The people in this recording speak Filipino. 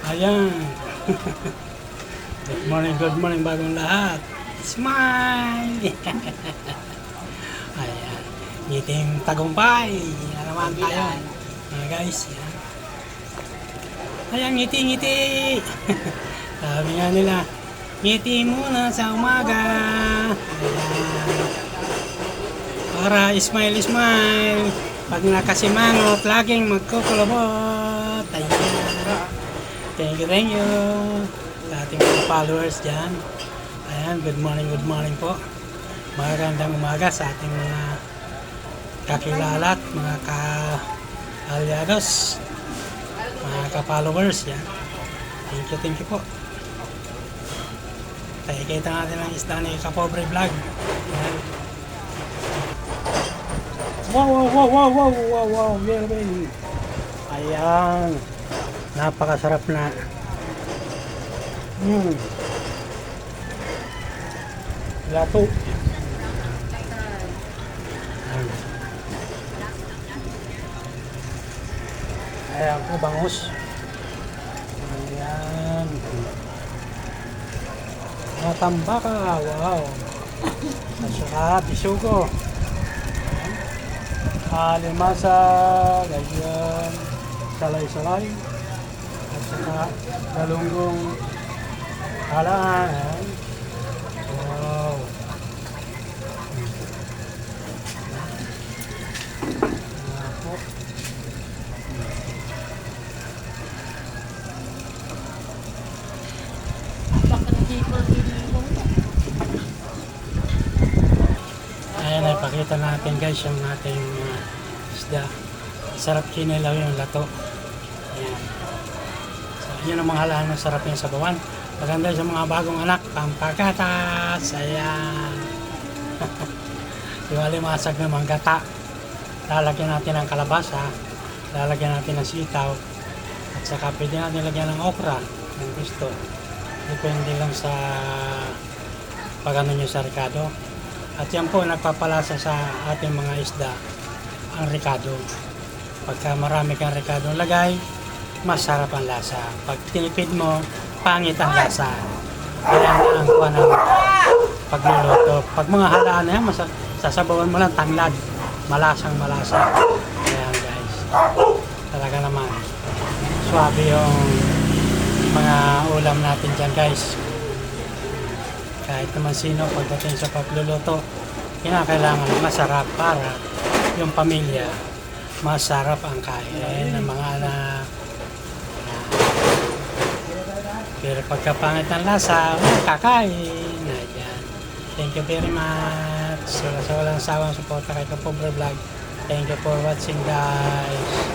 Ayan. Good morning bagong lahat. Smile! Ayan. Ngiting tagumpay. Yan naman tayo. Ayan guys. Yan. Ayan, ngiti-ngiti. Sabi nga nila, ngiti muna sa umaga. Ayan. Para smile. Pag nakasimangot, laging magkukulabot. Ayan. Thank you. Sa ating mga followers dyan. Ayan, good morning po. Magandang umaga sa ating mga kakilala at mga ka-aliados, mga ka-followers yan. Thank you po. Kita natin ang isda ni Kapobre Vlog. Ayan. Wow, baby. Ayan. Napakasarap na. Lato. Ayan po, bangus. Ayan. Natambaka. Wow. At saka bisugo. Alimasa. Ganyan. Salay-salay. At saka galunggong halaan. Wow. Ayan, ipakita natin guys yung ating isda. Sarap kinilaw yung lato. Ayan. So, yun ang mga halahan ng sarap yung sabawan. Maganda sa mga bagong anak, pampagatas. Ayan. Yung alimasag na manggata. Lalagyan natin ng kalabasa. Lalagyan natin ng sitaw. At saka pwede natin lagyan ng okra kung gusto. Depende lang sa pagano nyo sa ricado. At yan po nagpapalasa sa ating mga isda ang ricado. Pagka marami kang ricado lagay, masarap ang lasa. Pag tinipid mo, pangit ang lasa. Kaya ang kuha ng pagluluto. Pag mga halaan na yan, sasabawan mo lang tanglad. Malasang malasa. Kaya guys, talaga naman swabe yung mga ulam natin dyan guys. Kahit naman sino pagdating sa pagluluto, kinakailangan masarap para yung pamilya masarap ang kain ng mga anak. Pero pagkapangit ng lasa, kakain. Ayan. Thank you very much. Sa walang sawang suporta kay Kapobre Vlog. Thank you for watching guys.